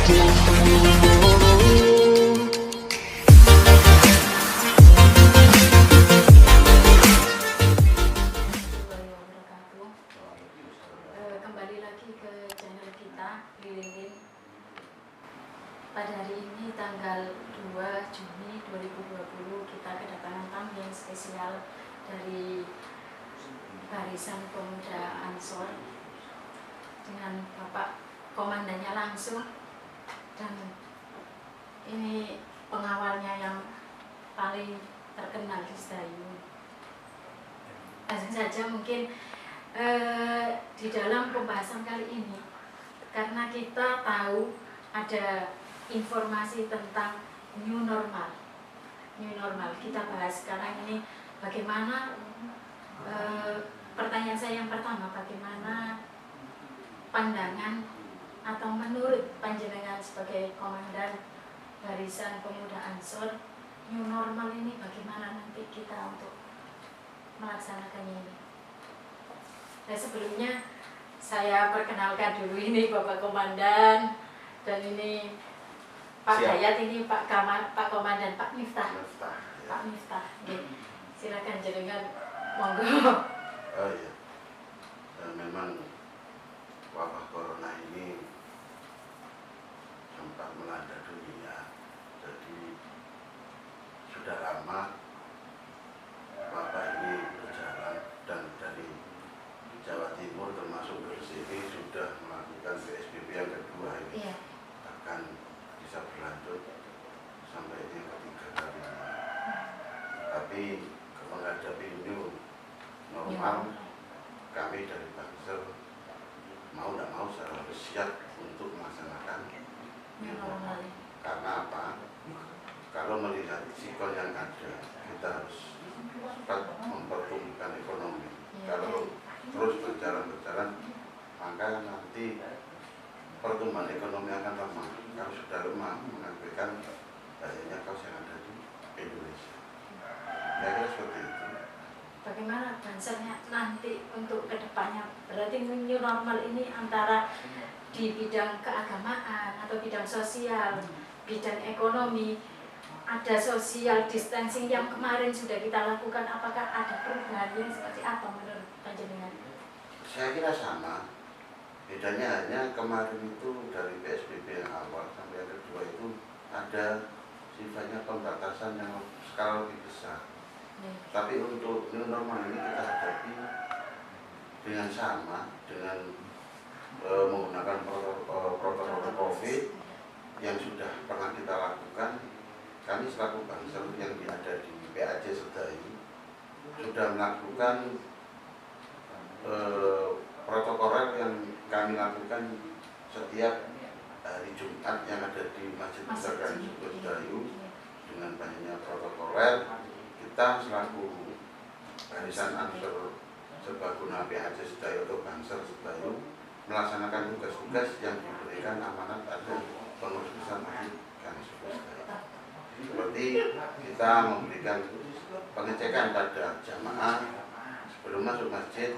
Kembali lagi ke channel kita Lilin. Pada hari ini tanggal 2 Juni 2020 kita kedatangan tamu yang spesial dari Barisan Pemuda Ansor dengan Bapak Komandannya langsung, dan ini pengawalnya yang paling terkenal di Sedayu. Langsung saja mungkin di dalam pembahasan kali ini, karena kita tahu ada informasi tentang new normal. Kita bahas sekarang ini bagaimana, pertanyaan saya yang pertama, bagaimana pandangan atau menurut panjenengan sebagai Komandan Barisan Pemuda Ansor, new normal ini bagaimana nanti kita untuk melaksanakannya ini? Nah, sebelumnya saya perkenalkan dulu, ini Bapak Komandan, dan ini Pak Dayat, ini Pak Komandan, Pak Miftah. Pak Miftah, silakan jenengan, monggo. Oh iya, memang wabah corona ini sempat melanda dunia, jadi sudah lama wabah ini berjalan, dan dari Jawa Timur termasuk Gresik ini sudah melakukan PSBB yang kedua ini, Iya. akan bisa berlanjut sampai yang ketiga kalinya. Tapi menghadapi new normal, kami dari Bangsal mau tidak mau harus siap untuk melaksanakan new normal. Karena apa? Kalau melihat sikon yang ada, kita harus cepat mempertumbuhkan ekonomi. Kalau terus berjalan, maka nanti pertumbuhan ekonomi akan lemah. Kalau sudah lemah, mengakibatkan banyaknya kaos yang ada di Indonesia. Ya, kira seperti itu. Bagaimana Bansernya nanti untuk kedepannya? Berarti new normal ini antara di bidang keagamaan atau bidang sosial, bidang ekonomi, ada social distancing yang kemarin sudah kita lakukan. Apakah ada perubahan yang seperti apa menurut panjenengan? Saya kira sama. Bedanya hanya kemarin itu dari PSBB yang awal sampai yang kedua itu ada sifatnya pembatasan yang skala lebih besar. Tapi untuk new normal ini kita hadapi dengan sama, dengan menggunakan protokol COVID yang sudah pernah kita lakukan. Kami selaku Bangsal yang ada di PAJ Sedayu sudah melakukan protokol yang kami lakukan setiap hari Jumat yang ada di Masjid Besar Sedayu. Dengan banyaknya protokoler, kita selaku Barisan Ansor Serbaguna PAJ Sedayu atau Bangsal Sedayu melaksanakan tugas-tugas yang diberikan amanat pada pengurus besar Masjid Sedayu. Seperti kita memberikan pengecekan pada jamaah sebelum masuk masjid.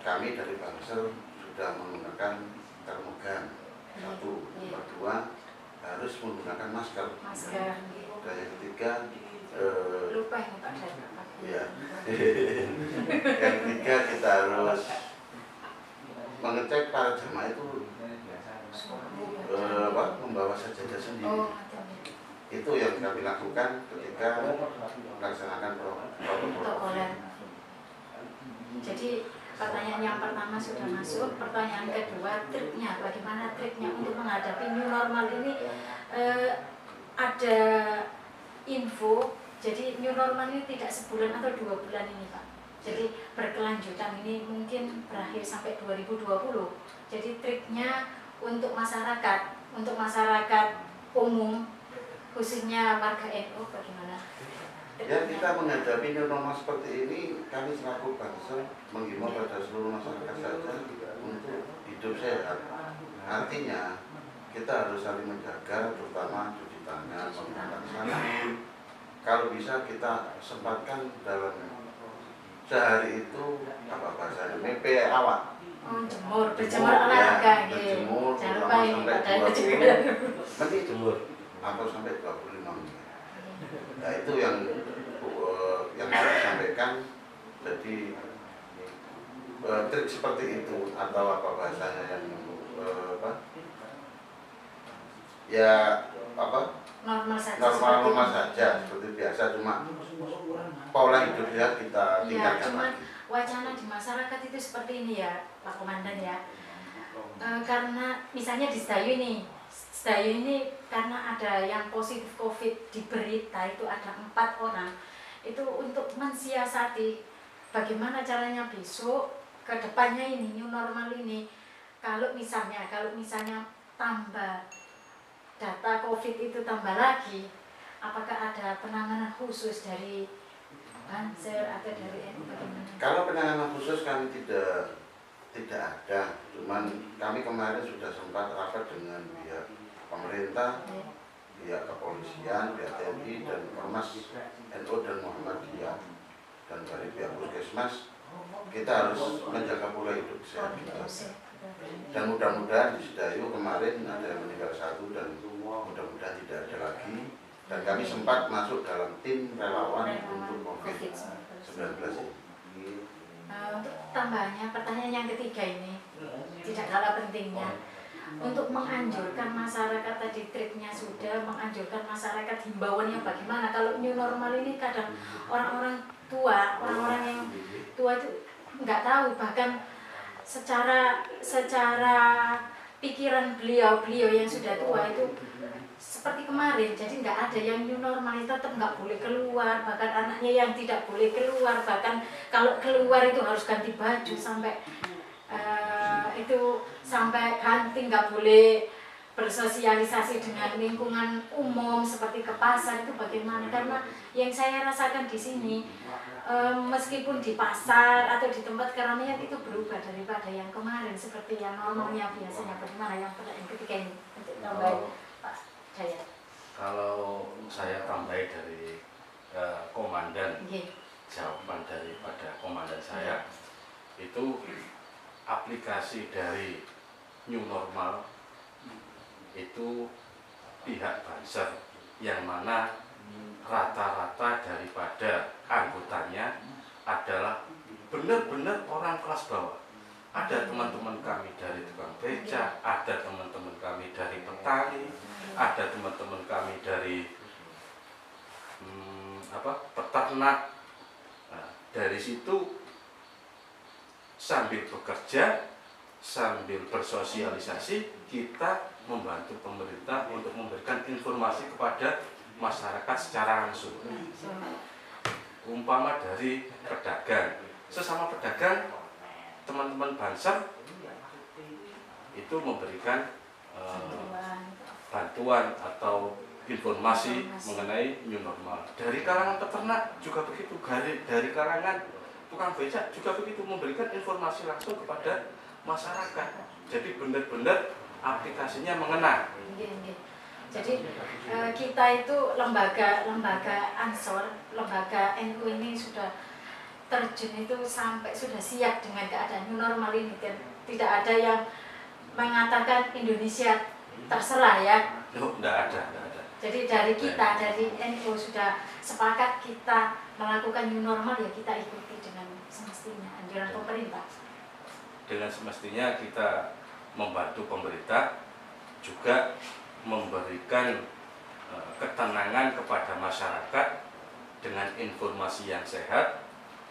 Kami dari Bangsal sudah menggunakan termogan, satu, yang kedua harus menggunakan masker. Dan yang ketiga lupa ini Pak Dayat. Ya. Yang ketiga kita harus mengecek para jamaah itu membawa sajadah sendiri. Itu yang kami lakukan ketika melaksanakan protokol. Jadi pertanyaan yang pertama sudah masuk. Pertanyaan kedua, triknya, bagaimana triknya untuk menghadapi new normal ini? Ada info, jadi new normal ini tidak sebulan atau 2 bulan ini Pak. Jadi berkelanjutan, ini mungkin berakhir sampai 2020. Jadi triknya untuk masyarakat umum, khususnya warga NU, bagaimana? Ya, kita menghadapi new normal seperti ini, kami selaku Bangsal menghimbau pada seluruh masyarakat saja untuk hidup sehat. Artinya kita harus saling menjaga, terutama cuci tangan, menggunakan sabun. Kalau bisa kita sempatkan dalam sehari itu apa bahasanya, mepe awak. Oh, jemur, berjemur olahraga nggih. Berjemur Jangan lupa ini sampai pada 20 nanti jemur atau sampai 25 menit. Nah itu yang saya sampaikan. Jadi trik seperti itu atau apa bahasanya yang ya apa normal saja seperti biasa, cuma pola hidupnya kita tingkatkan lagi. Wacana di masyarakat itu seperti ini ya Pak Komandan ya, karena misalnya di Sedayu ini karena ada yang positif COVID di berita itu ada 4 orang, itu untuk mensiasati bagaimana caranya besok ke depannya ini new normal ini, kalau misalnya tambah data COVID itu tambah lagi, apakah ada penanganan khusus dari Banser atau dari NU bagaimana? Kalau penanganan khusus kami tidak ada, cuman kami kemarin sudah sempat rapat dengan pihak pemerintah, pihak kepolisian, pihak TNI dan Ormas NU dan Muhammadiyah, dan dari pihak Puskesmas. Kita harus menjaga pola hidup sehat kita. Dan mudah-mudahan di Sedayu kemarin ada yang meninggal 1 dan mudah-mudahan tidak ada lagi. Dan kami sempat masuk dalam tim relawan untuk COVID-19 ini. Untuk tambahannya, pertanyaan yang ketiga ini tidak kalah pentingnya, untuk menganjurkan masyarakat, tadi triknya sudah menganjurkan masyarakat, himbauannya bagaimana kalau new normal ini. Kadang orang-orang yang tua itu nggak tahu, bahkan secara pikiran beliau yang sudah tua itu seperti kemarin, jadi nggak ada yang new normal, tetap nggak boleh keluar, bahkan anaknya yang tidak boleh keluar, bahkan kalau keluar itu harus ganti baju sampai ganti, nggak boleh bersosialisasi dengan lingkungan umum seperti ke pasar. Itu bagaimana? Karena yang saya rasakan di sini, meskipun di pasar atau di tempat keramaian itu berubah daripada yang kemarin seperti yang normalnya biasanya. Bagaimana yang ketiga ini untuk tambahin Pak Dayat? Kalau saya tambahin dari komandan, jawaban daripada komandan saya itu aplikasi dari new normal itu pihak Banser yang mana rata-rata daripada anggotanya adalah benar-benar orang kelas bawah. Ada teman-teman kami dari tukang beca, ada teman-teman kami dari petani, ada teman-teman kami dari peternak. Nah, dari situ sambil bekerja, sambil bersosialisasi, kita membantu pemerintah untuk memberikan informasi kepada masyarakat secara langsung. Umpama dari pedagang, sesama pedagang, teman-teman Banser itu memberikan bantuan atau informasi mengenai new normal. Dari kalangan peternak juga begitu, dari kalangan tukang becak juga begitu, memberikan informasi langsung kepada masyarakat. Jadi benar-benar aplikasinya mengena. Jadi kita itu lembaga Ansor, lembaga NU ini sudah terjun itu sampai sudah siap dengan keadaan new normal ini, dan tidak ada yang mengatakan Indonesia terserah ya. Tidak ada. Jadi dari kita, dari NU sudah sepakat kita melakukan new normal, ya kita ikuti dengan semestinya anjuran pemerintah. Dengan semestinya kita membantu pemerintah, juga memberikan ketenangan kepada masyarakat dengan informasi yang sehat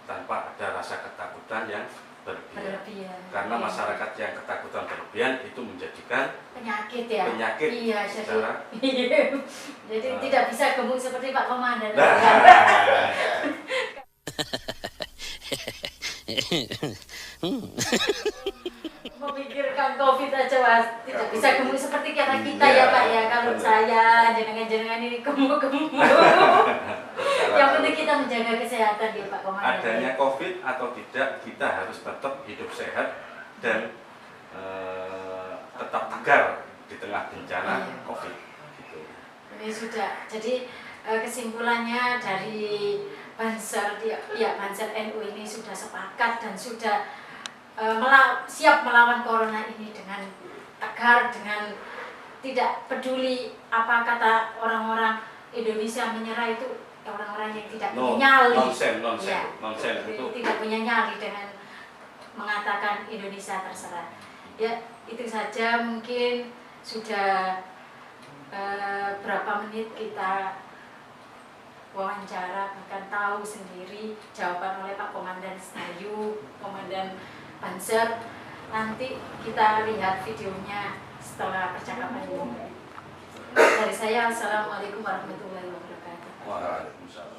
tanpa ada rasa ketakutan yang berlebihan. Karena masyarakat yang ketakutan berlebihan itu menjadikan penyakit ya. Iya, jadi tidak bisa gemuk seperti Pak Komandan. Memikirkan COVID aja Mas, tidak bisa gemuk seperti kita ya Pak ya. Kalau saya jenengan ini gemuk-gemuk. Yang penting kita menjaga kesehatan ya Pak Komandan. Adanya COVID atau tidak, kita harus tetap hidup sehat dan tetap tegar di tengah bencana COVID. Gitu. Ini sudah. Jadi kesimpulannya dari Banser, Banser NU ini sudah sepakat dan sudah siap melawan corona ini dengan tegar, dengan tidak peduli apa kata orang-orang Indonesia menyerah itu orang-orang yang tidak punya nyali. Nonsen itu. Tidak punya nyali dengan mengatakan Indonesia terserah. Ya, itu saja, mungkin sudah berapa menit kita wawancara, bahkan tahu sendiri jawaban oleh Pak Komandan Setayu, Komandan Panzer. Nanti kita lihat videonya setelah percakapan ini. Dari saya, assalamualaikum warahmatullahi wabarakatuh. Waalaikumsalam.